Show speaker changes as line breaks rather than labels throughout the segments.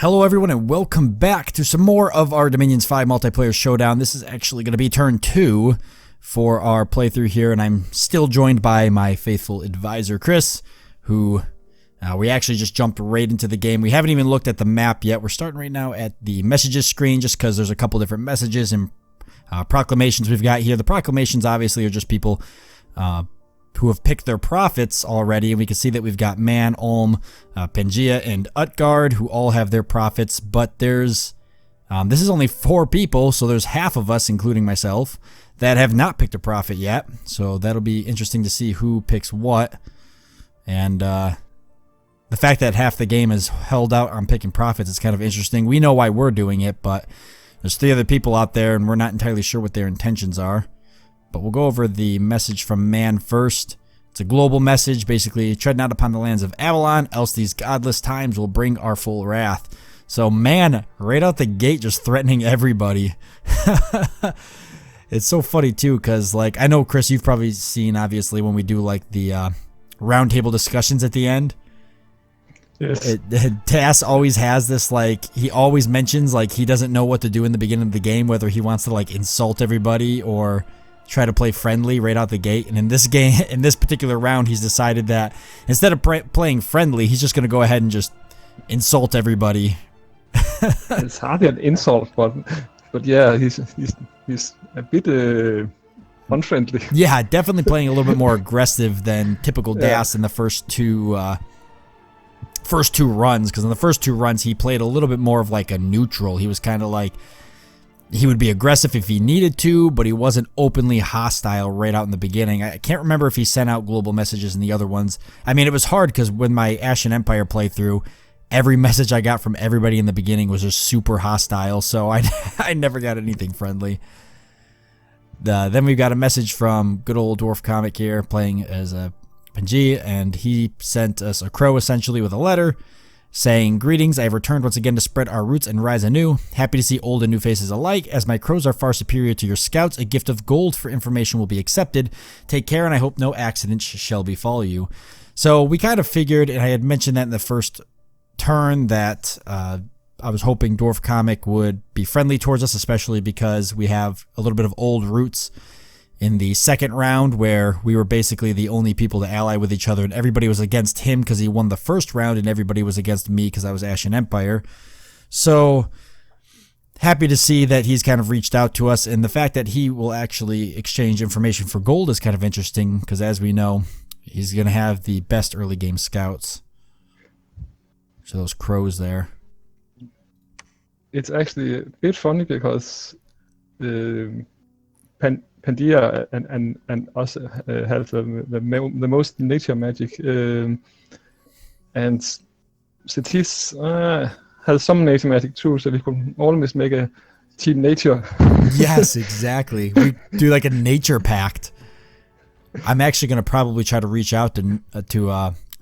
Hello everyone and welcome back to some more of our Dominions 5 Multiplayer Showdown. This is actually going to be turn 2 for our playthrough here, and I'm still joined by my faithful advisor Chris, who we actually just jumped right into the game. We haven't even looked at the map yet. We're starting right now at the messages screen just because there's a couple different messages and proclamations we've got here. The proclamations obviously are just people who have picked their profits already, and we can see that we've got Man, Ulm, Pangea, and Utgard who all have their profits, but there's this is only 4 people, so there's half of us, including myself, that have not picked a profit yet, so that'll be interesting to see who picks what. And the fact that half the game is held out on picking profits is kind of interesting. We know why we're doing it, but there's 3 other people out there and we're not entirely sure what their intentions are. But we'll go over the message from Man first. It's a global message, basically, tread not upon the lands of Avalon, else these godless times will bring our full wrath. So Man, right out the gate, just threatening everybody. It's so funny too, because like, I know Chris, you've probably seen obviously when we do like the roundtable discussions at the end.
Yes.
Tass always has this, like, he always mentions like he doesn't know what to do in the beginning of the game, whether he wants to like insult everybody or try to play friendly right out the gate. And in this game, in this particular round, he's decided that instead of playing friendly, he's just going to go ahead and just insult everybody.
It's hardly an insult, but yeah, he's a bit unfriendly.
Yeah, definitely playing a little bit more aggressive than typical Das in the first two runs, because in the first 2 runs he played a little bit more of like a neutral. He was kind of like, he would be aggressive if he needed to, but he wasn't openly hostile right out in the beginning. I can't remember if he sent out global messages in the other ones. I mean, it was hard because when my Ashen Empire playthrough, every message I got from everybody in the beginning was just super hostile, so I never got anything friendly. Then we've got a message from good old Dwarf Comic here, playing as a Pangea, and he sent us a crow essentially with a letter saying, "Greetings, I have returned once again to spread our roots and rise anew. Happy to see old and new faces alike. As my crows are far superior to your scouts, a gift of gold for information will be accepted. Take care, and I hope no accident shall befall you." So we kind of figured, and I had mentioned that in the first turn, that I was hoping Dwarf Comic would be friendly towards us, especially because we have a little bit of old roots in the second round where we were basically the only people to ally with each other, and everybody was against him because he won the first round, and everybody was against me because I was Ashen Empire. So happy to see that he's kind of reached out to us, and the fact that he will actually exchange information for gold is kind of interesting, because as we know, he's going to have the best early game scouts. So those crows there.
It's actually a bit funny because Pangea and us have the most nature magic, and Cetis has some nature magic too, so we could almost make a team nature.
Yes, exactly. We do like a nature pact. I'm actually going to probably try to reach out to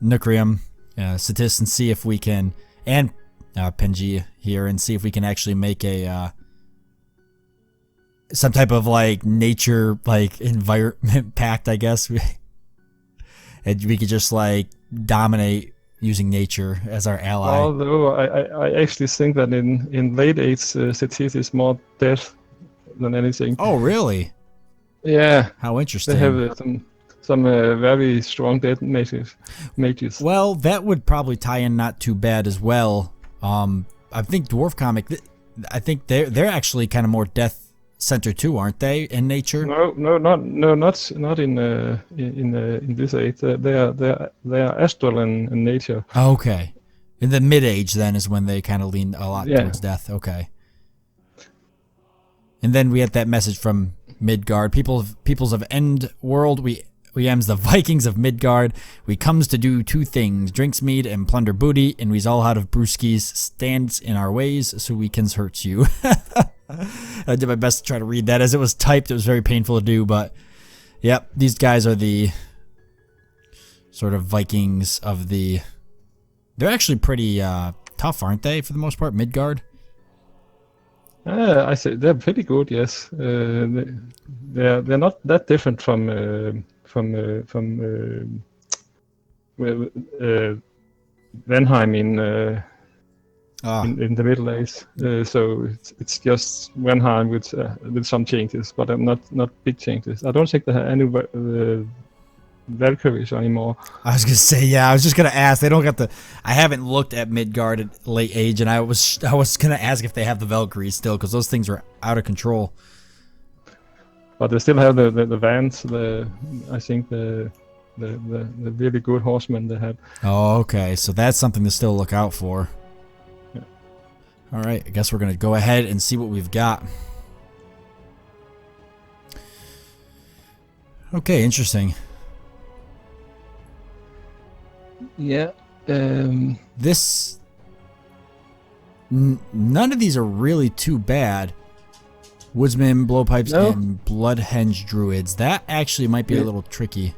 Nucrium, Cetis, and see if we can, and Pangea here, and see if we can actually make a some type of like nature, like environment pact, I guess. And we could just like dominate using nature as our ally.
Although I actually think that in late age, Cetis is more dead than anything.
Oh, really?
Yeah.
How interesting.
They have some very strong dead mages.
Well, that would probably tie in not too bad as well. I think Dwarf Comic, I think they're actually kind of more death center too, aren't they, in nature?
No, not in this age. They are astral in nature.
Okay, in the mid age then is when they kind of lean a lot towards death. Okay, and then we had that message from Midgard, peoples of End World. We am's the Vikings of Midgard. We comes to do 2 things: drinks mead and plunder booty, and we's all out of brewskis, stands in our ways, so we can hurts you. I did my best to try to read that as it was typed. It was very painful to do, but yep, these guys are the sort of Vikings of the... They're actually pretty tough, aren't they, for the most part, Midgard?
I say they're pretty good, yes. They're not that different from Venheim in in the Middle Age. So it's just Wenheim with some changes, but not big changes. I don't think they have any Valkyries anymore.
I was gonna say, yeah. I was just gonna ask. They don't got the. I haven't looked at Midgard at late age, and I was gonna ask if they have the Valkyries still, because those things are out of control.
But they still have the Vans. I think the really good horsemen they have.
Oh, okay. So that's something to still look out for.
Yeah.
All right. I guess we're gonna go ahead and see what we've got. Okay. Interesting.
Yeah.
None of these are really too bad. Woodsman, blowpipes, and bloodhenge druids. That actually might be a little tricky.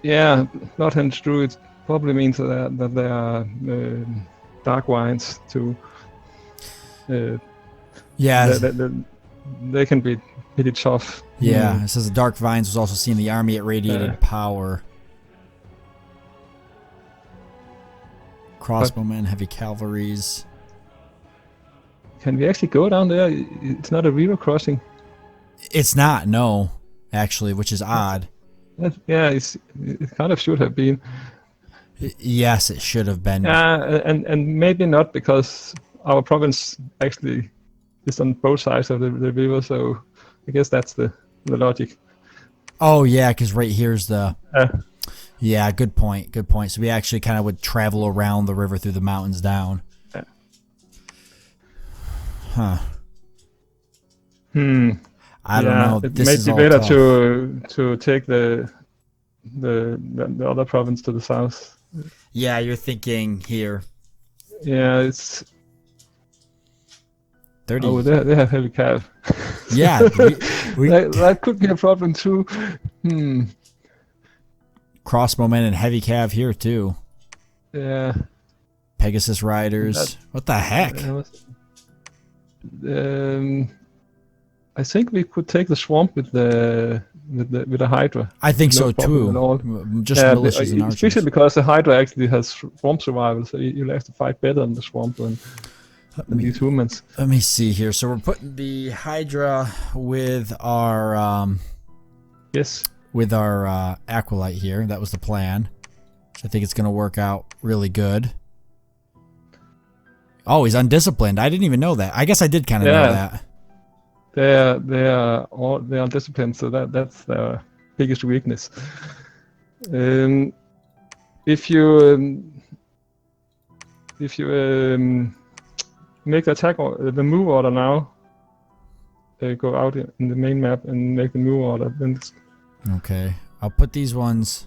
Yeah, bloodhenge druids probably means that they are dark wines too.
Yeah.
They can be pretty tough.
Yeah, it says the Dark Vines was also seen in the army at radiated power. Crossbowmen, heavy cavalries.
Can we actually go down there? It's not a river crossing.
It's not, no, actually, which is odd.
Yeah, it kind of should have been.
Yes, it should have been.
And maybe not, because our province actually is on both sides of the river, so I guess that's the logic.
Oh, yeah, because right here's the... Yeah, good point, good point. So we actually kind of would travel around the river through the mountains down.
Yeah.
Huh. I don't know.
It
this
may
is
be
all
better
tough.
to take the other province to the south.
Yeah, you're thinking here.
Yeah, it's
30.
Oh, they have heavy cav.
Yeah,
that could be a problem too.
Crossbowmen and heavy cav here too.
Yeah.
Pegasus riders. What the heck?
I think we could take the swamp with the Hydra.
I think so too. Just militias and archers.
Especially because the Hydra actually has swamp survival, so you'll have to fight better in the swamp than these humans.
Let me see here. So we're putting the Hydra with our
yes,
with our Aqualite here. That was the plan. So I think it's gonna work out really good. Oh, he's undisciplined. I didn't even know that. I guess I did kind of know that.
They are undisciplined, so that's their biggest weakness. If you make the attack or the move order now, go out in the main map and make the move order. Then
okay, I'll put these ones.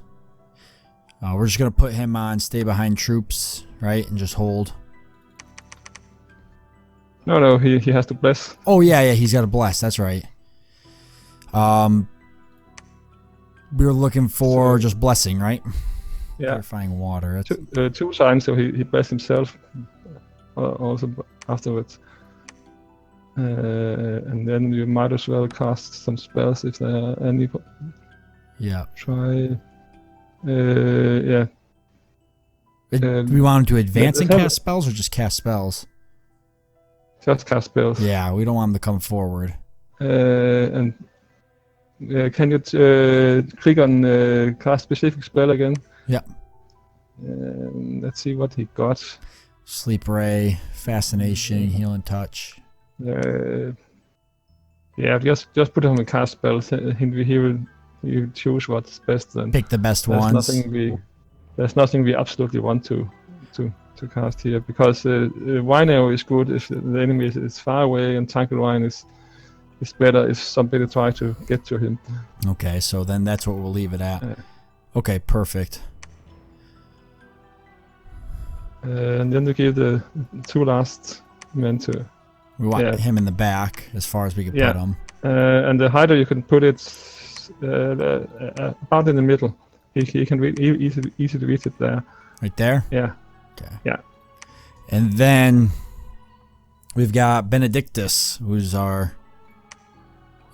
We're just gonna put him on stay behind troops, right, and just hold.
No, he has to bless.
Oh yeah, he's got to bless. That's right. We were looking for just blessing, right?
Yeah.
Purifying water.
Two signs, so he blessed himself also afterwards. And then you might as well cast some spells if there are any.
Yeah.
Try. Yeah.
We want him to advance and cast spells, or just cast spells?
Just cast spells.
Yeah, we don't want him to come forward.
And can you click on cast specific spell again?
Yeah.
Let's see what he got.
Sleep Ray, Fascination, Heal and Touch.
Yeah, just put him in cast spells. He will choose what's best then.
Pick the best ones.
There's nothing we absolutely want to cast here, because Wine Arrow is good if the enemy is far away, and Tangled Wine is better if somebody tries to get to him.
Okay, so then that's what we'll leave it at. Okay, perfect.
And then we give the two last men to...
We want him in the back as far as we can put him.
And the Hydra, you can put it about in the middle. He can easily reach it there.
Right there?
Yeah.
Okay.
Yeah.
And then we've got Benedictus, who's our...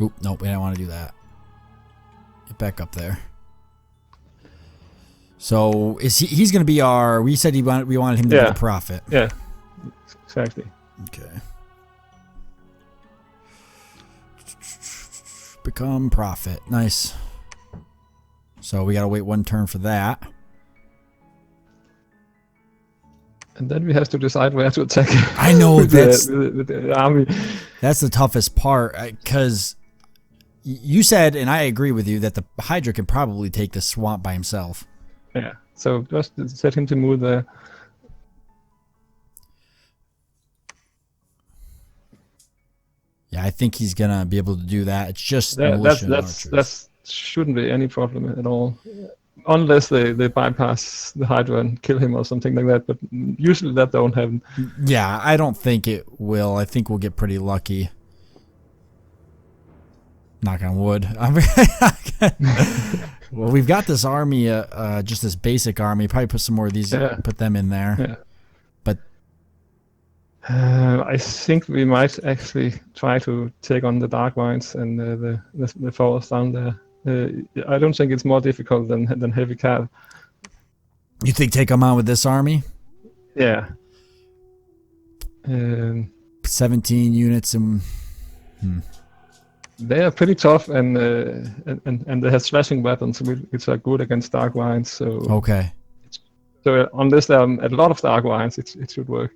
Oop, nope, we don't want to do that. Get back up there. So is he's going to be our? We said we wanted him to be the prophet.
Yeah, exactly.
Okay. Become prophet. Nice. So we gotta wait one turn for that.
And then we have to decide where to attack.
I know that's
the army.
That's the toughest part, because you said, and I agree with you, that the Hydra can probably take the swamp by himself.
Yeah. So just set him to move there.
Yeah, I think he's gonna be able to do that. It's just
that shouldn't be any problem at all, unless they bypass the Hydra and kill him or something like that. But usually that don't happen.
Yeah, I don't think it will. I think we'll get pretty lucky. Knock on wood. Well, we've got this army, just this basic army. Probably put some more of these, put them in there.
Yeah.
But
I think we might actually try to take on the Dark Vines and the forest down there. I don't think it's more difficult than Heavy Cat.
You think take them on with this army?
Yeah.
17 units and.
They are pretty tough, and they have slashing weapons, which are good against Dark Vines. So
okay.
So unless there are a lot of Dark Vines, it should work.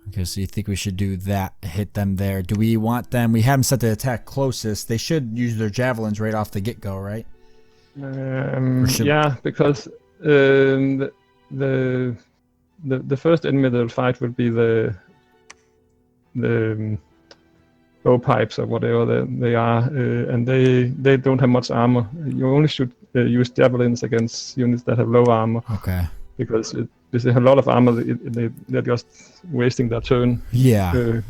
Okay, so you think we should do that, hit them there. Do we want them, we have them set to attack closest. They should use their javelins right off the get-go, right?
Yeah, because the first enemy they'll fight will be the bow pipes or whatever they are, and they don't have much armor. You only should use javelins against units that have low armor.
Okay.
Because if they have a lot of armor, they're just wasting their turn.
Yeah.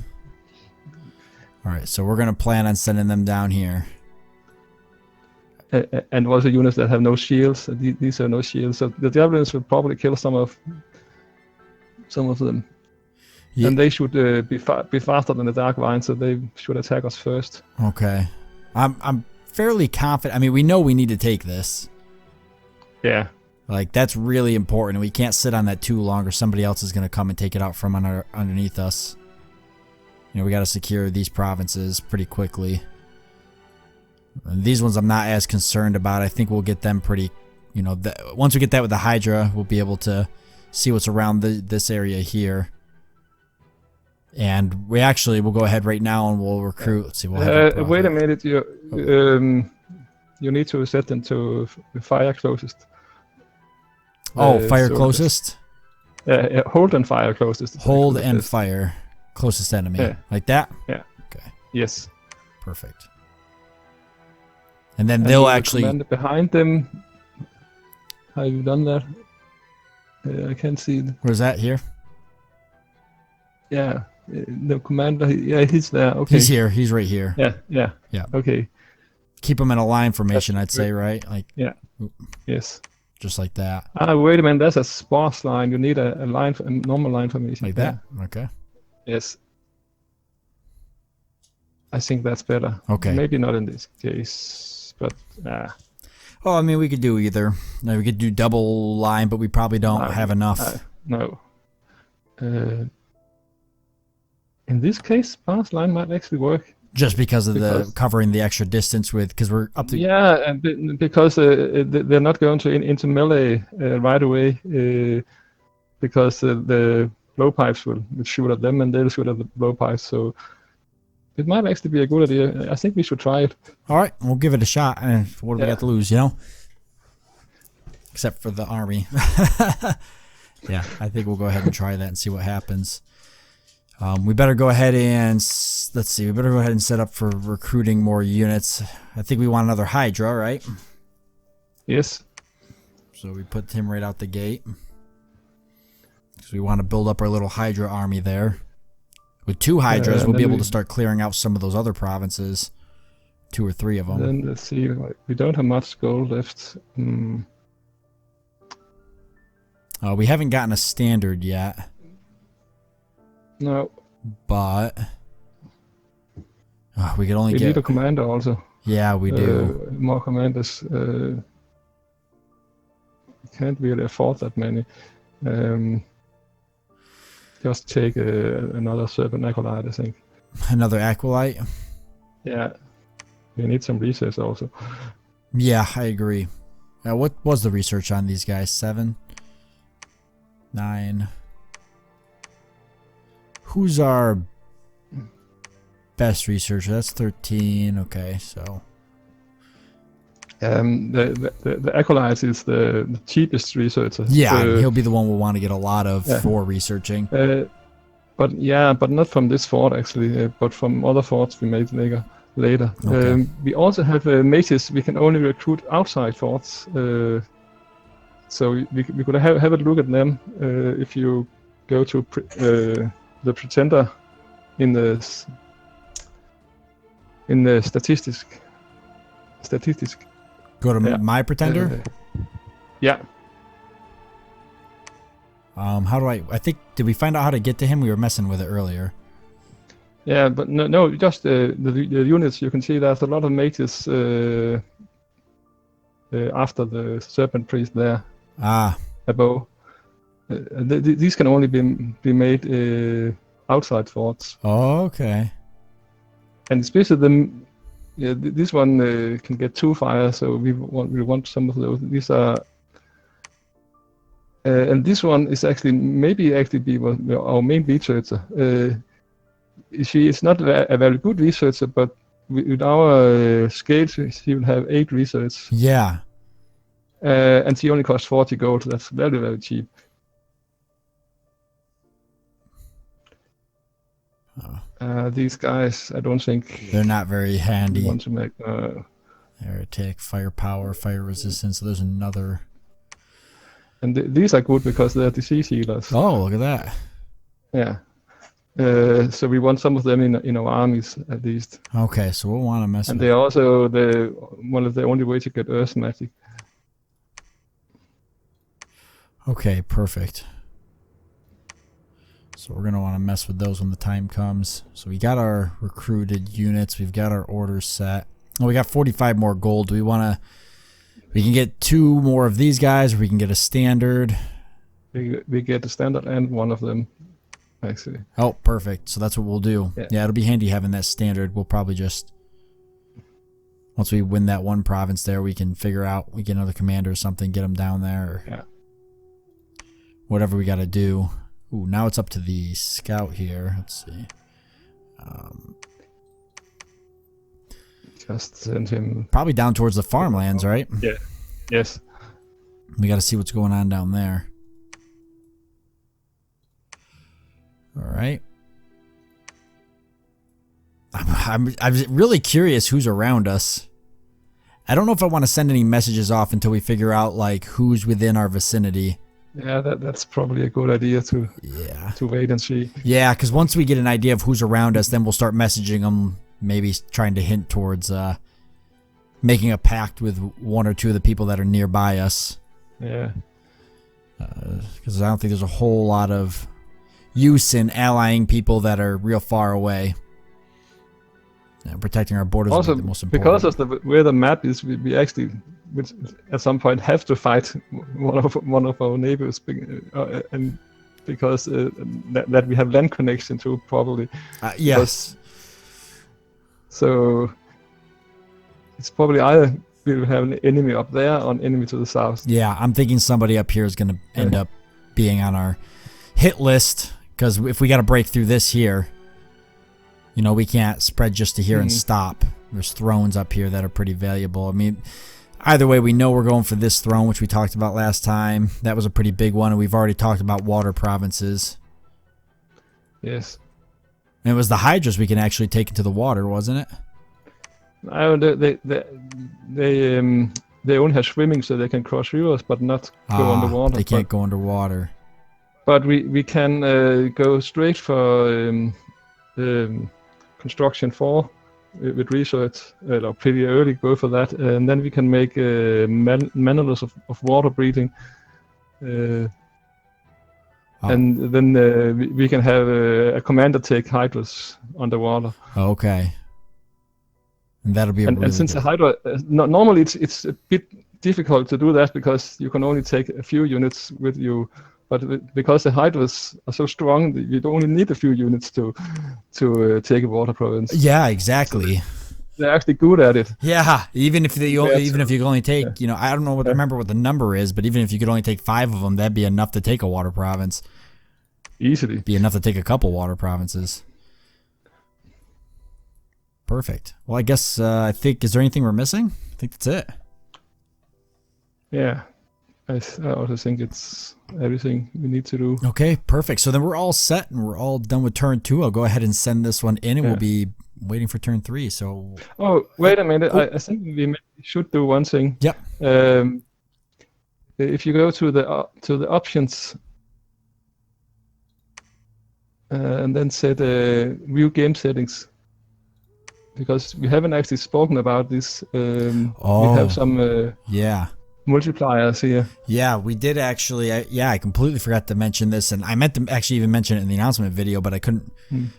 All right, so we're gonna plan on sending them down here.
And also units that have no shields. These are no shields, so the javelins will probably kill some of them. Yeah. And they should be faster than the Dark Vine, so they should attack us first.
Okay, I'm fairly confident. I mean, we know we need to take this.
Yeah.
Like, that's really important. We can't sit on that too long, or somebody else is going to come and take it out from underneath us. You know, we got to secure these provinces pretty quickly. And these ones I'm not as concerned about. I think we'll get them pretty, you know, once we get that with the Hydra, we'll be able to see what's around this area here. And we'll go ahead right now and we'll recruit. Let's see.
Wait a minute. You need to set them to fire closest.
Fire closest?
Yeah, hold and fire closest.
Hold and fire closest enemy. Yeah. Like that?
Yeah.
Okay.
Yes.
Perfect. And then they'll actually...
Commander behind them. Have you done that? I can't see.
Where's that? Here?
Yeah. The commander, he's there. Okay.
He's here. He's right here.
Yeah. Okay.
Keep him in a line formation, I'd say, right? Like.
Yeah. Yes.
Just like that.
Wait a minute. That's a sparse line. You need a normal line formation.
Like that? Okay.
Yes. I think that's better.
Okay.
Maybe not in this case, but.
Oh, I mean, we could do either. No, we could do double line, but we probably don't have enough.
No. In this case, sparse line might actually work.
Just because of the covering the extra distance because we're up to...
Yeah, and because they're not going to into melee right away, because the blowpipes will shoot at them and they'll shoot at the blowpipes, so it might actually be a good idea. I think we should try it.
All right, we'll give it a shot, and what do we got to lose, you know? Except for the army. Yeah, I think we'll go ahead and try that and see what happens. We better go ahead and, let's see, we better go ahead and set up for recruiting more units. I think we want another Hydra, right?
Yes.
So we put him right out the gate. Because we want to build up our little Hydra army there. With 2 Hydras, we'll be able to start clearing out some of those other provinces. 2 or 3 of them.
Then let's see, we don't have much gold left.
We haven't gotten a standard yet.
No.
But we could only get...
We need a commander also.
Yeah, we do.
More commanders. can't really afford that many. Just take another serpent acolyte, I think.
Another acolyte?
Yeah. We need some research also.
Yeah, I agree. What was the research on these guys? 7? 9? Who's our best researcher? That's 13. Okay, so...
the acolyte is the cheapest researcher.
Yeah, he'll be the one we'll want to get a lot of for researching.
But not from this fort actually, but from other forts we made later.
Okay.
We also have mages we can only recruit outside forts. So we could have a look at them if you go to the pretender in the statistics.
Go to my pretender?
Yeah.
How do I think, did we find out how to get to him? We were messing with it earlier.
Yeah, but no, just the units. You can see there's a lot of mages after the serpent priest there. Above. These can only be made outside forts.
Oh, okay.
And especially this one can get 2 fires, so we want some of those. These are. And this one is actually be our main researcher. She is not a very good researcher, but with our scale, she will have 8 research.
Yeah.
And she only costs 40 gold. That's very, very cheap. These guys, I don't think
they're not very handy.
Want to make
heretic, firepower, fire resistance. So there's another.
And these are good because they're disease healers.
Oh, look at that.
Yeah. So we want some of them in our armies at least.
Okay, so we'll want to mess.
And they're also one of the only way to get earth magic.
Okay, perfect. So we're going to want to mess with those when the time comes. So we got our recruited units. We've got our orders set. Oh, we got 45 more gold. Do we want to... We can get 2 more of these guys, or we can get a standard.
We get a standard and one of them, actually.
Oh, perfect. So that's what we'll do. Yeah, it'll be handy having that standard. We'll probably just... Once we win that one province there, we can figure out... We get another commander or something, get them down there. Or whatever we got to do. Ooh, now it's up to the scout here. Let's see.
Just send him...
Probably down towards the farmlands, right?
Yeah. Yes.
We got to see what's going on down there. All right. I'm really curious who's around us. I don't know if I want to send any messages off until we figure out like who's within our vicinity.
Yeah, that's probably a good idea to wait and see.
Yeah, because once we get an idea of who's around us, then we'll start messaging them, maybe trying to hint towards making a pact with 1 or 2 of the people that are nearby us.
Yeah.
Because I don't think there's a whole lot of use in allying people that are real far away. Protecting our borders
also,
is the most important.
Because of where the map is, we actually at some point have to fight one of our neighbors, and because that we have land connection to probably.
Yes.
So it's probably either we'll have an enemy up there or an enemy to the south.
Yeah, I'm thinking somebody up here is going to end up being on our hit list, because if we got to break through this here, you know, we can't spread just to here and stop. There's thrones up here that are pretty valuable. I mean, either way, we know we're going for this throne, which we talked about last time. That was a pretty big one, and we've already talked about water provinces.
Yes.
And it was the hydras we can actually take into the water, wasn't it?
They only have swimming, so they can cross rivers, but not go underwater.
They can't go underwater.
But we can go straight for construction 4 with research, pretty early go for that, and then we can make manors of water breathing, and then we can have a commander take hydras underwater.
Okay. And that'll be
and since the hydra normally it's a bit difficult to do that because you can only take a few units with you. But because the hydras are so strong, you only need a few units to take a water province.
Yeah, exactly.
So they're actually good at it.
Yeah, even if you could only take, I don't know remember what the number is, but even if you could only take 5 of them, that'd be enough to take a water province.
Easily.
Be enough to take a couple water provinces. Perfect. Well, I guess I think, is there anything we're missing? I think that's it.
Yeah. I also think it's everything we need to do.
Okay, perfect. So then we're all set and we're all done with turn 2. I'll go ahead and send this one in and we'll be waiting for turn 3. So.
Oh, wait a minute. I think we should do one thing.
Yep.
If you go to the options and then set view game settings, because we haven't actually spoken about this. We have some multipliers here.
Yeah, we did actually. I completely forgot to mention this, and I meant to actually even mention it in the announcement video, but I couldn't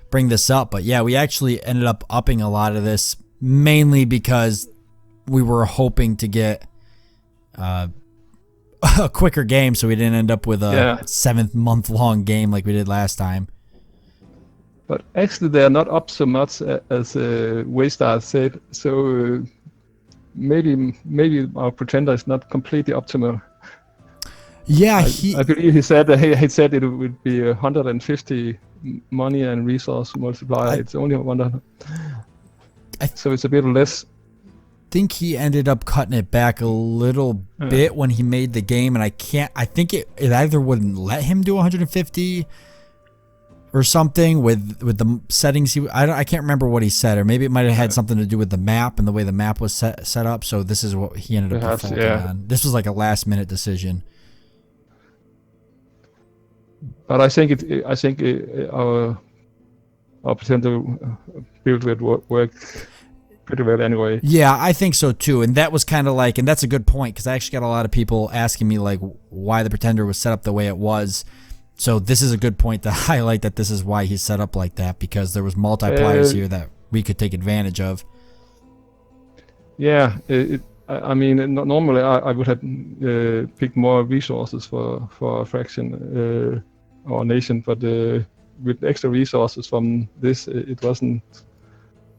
bring this up. But yeah, we actually ended up upping a lot of this, mainly because we were hoping to get a quicker game, so we didn't end up with a 7-month-long game like we did last time.
But actually, they are not up so much as Waystar said. So maybe our pretender is not completely optimal.
Yeah,
I believe he said it would be 150 money and resource multiplier. It's only 100. So it's a bit less.
I think he ended up cutting it back a little bit when he made the game, and I think it either wouldn't let him do 150 or something with the settings. I can't remember what he said, or maybe it might have had something to do with the map and the way the map was set up. So this is what he ended up defaulting on. This was like a last minute decision.
But I think our pretender build would work pretty well anyway.
Yeah, I think so too. And that was kind of like, and that's a good point, because I actually got a lot of people asking me like why the pretender was set up the way it was. So this is a good point to highlight that this is why he's set up like that, because there was multipliers here that we could take advantage of.
Yeah, I mean, normally I would have picked more resources for a faction or nation, but with extra resources from this, it wasn't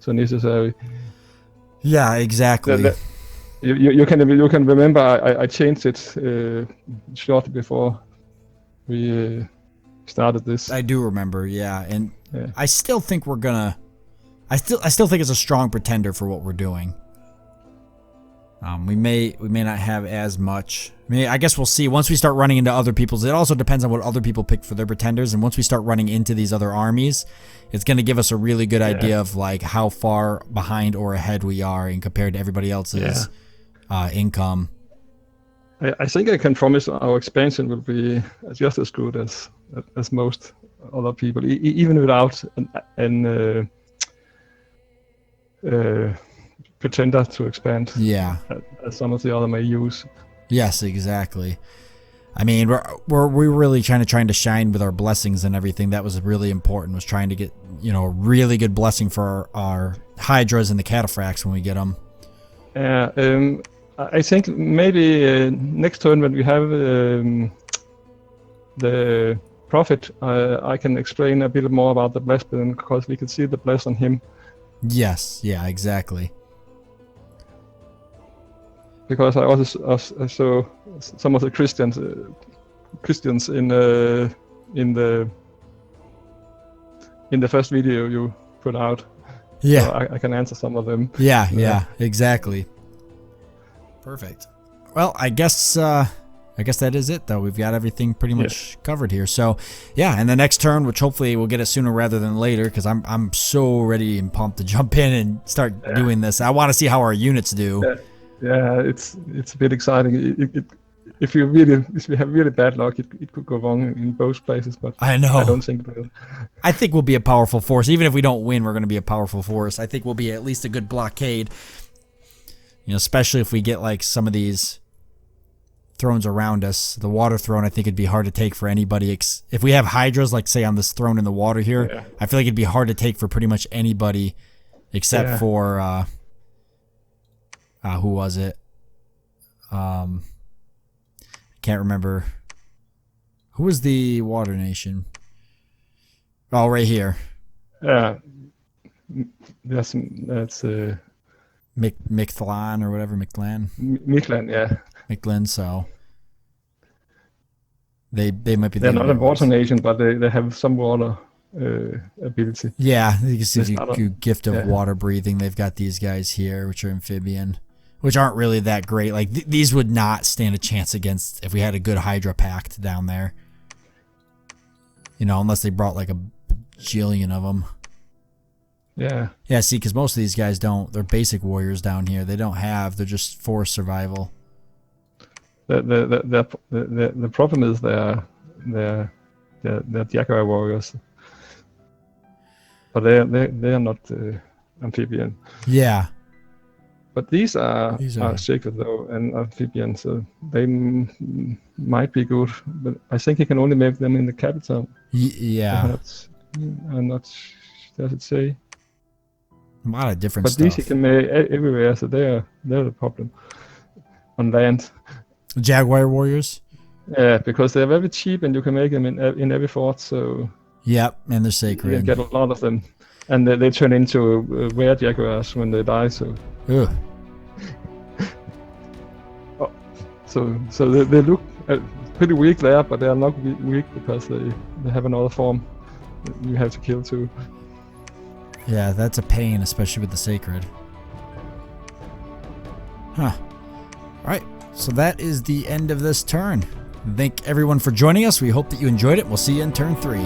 so necessary.
Yeah, exactly.
You can remember I changed it shortly before we started this.
I do remember, and I still think we're gonna. I still think it's a strong pretender for what we're doing. We may not have as much. I guess we'll see once we start running into other people's. It also depends on what other people pick for their pretenders, and once we start running into these other armies, it's going to give us a really good idea of like how far behind or ahead we are in compared to everybody else's income.
I think I can promise our expansion will be just as good as most other people, even without an pretender to expand.
Yeah,
as some of the other may use.
Yes, exactly. I mean, we're really trying to shine with our blessings and everything. That was really important. Was trying to get a really good blessing for our hydras and the cataphracts when we get them.
Yeah. I think maybe next turn when we have the prophet, I can explain a bit more about the bless, because we can see the bless on him.
Yes, yeah, exactly.
Because I also saw some of the Christians in the first video you put out.
Yeah,
so I can answer some of them.
Yeah, exactly. Perfect. Well, I guess that is it, though. We've got everything pretty much covered here. So, yeah, and the next turn, which hopefully we'll get it sooner rather than later, because I'm so ready and pumped to jump in and start doing this. I want to see how our units do.
Yeah, it's a bit exciting. If we have really bad luck, it could go wrong in both places. But
I know.
I don't think it will.
I think we'll be a powerful force. Even if we don't win, we're going to be a powerful force. I think we'll be at least a good blockade. Especially if we get like some of these thrones around us. The water throne, I think it'd be hard to take for anybody. If we have hydras, like say on this throne in the water here, I feel like it'd be hard to take for pretty much anybody except for who was it? I can't remember. Who was the water nation? Oh, right here.
Yeah. That's
Mictlan or whatever, Mictlan.
Mictlan, yeah.
Mictlan, so they might be.
They're not a water nation, but they have some water ability.
Yeah, you can see the gift of water breathing. They've got these guys here, which are amphibian, which aren't really that great. Like these would not stand a chance against if we had a good Hydra pact down there. You know, unless they brought like a bajillion of them.
Yeah.
Yeah, see, because most of these guys don't. They're basic warriors down here. They don't have. They're just for survival.
The problem is they're Jaguar warriors, but they are not amphibian.
Yeah.
But these are sacred though, and amphibian, so they might be good. But I think you can only make them in the capital.
Yeah.
Perhaps. I'm not. Does it say?
A lot of different
but
stuff.
These you can make everywhere, so they're the problem on land.
Jaguar warriors.
Yeah, because they're very cheap, and you can make them in every fort. So.
Yep, and they're sacred.
You can get a lot of them, and they turn into rare jaguars when they die. So.
Ugh.
So they look pretty weak there, but they are not weak because they have another form you have to kill too.
Yeah, that's a pain, especially with the sacred. Huh. Alright, so that is the end of this turn. Thank everyone for joining us. We hope that you enjoyed it. We'll see you in turn 3.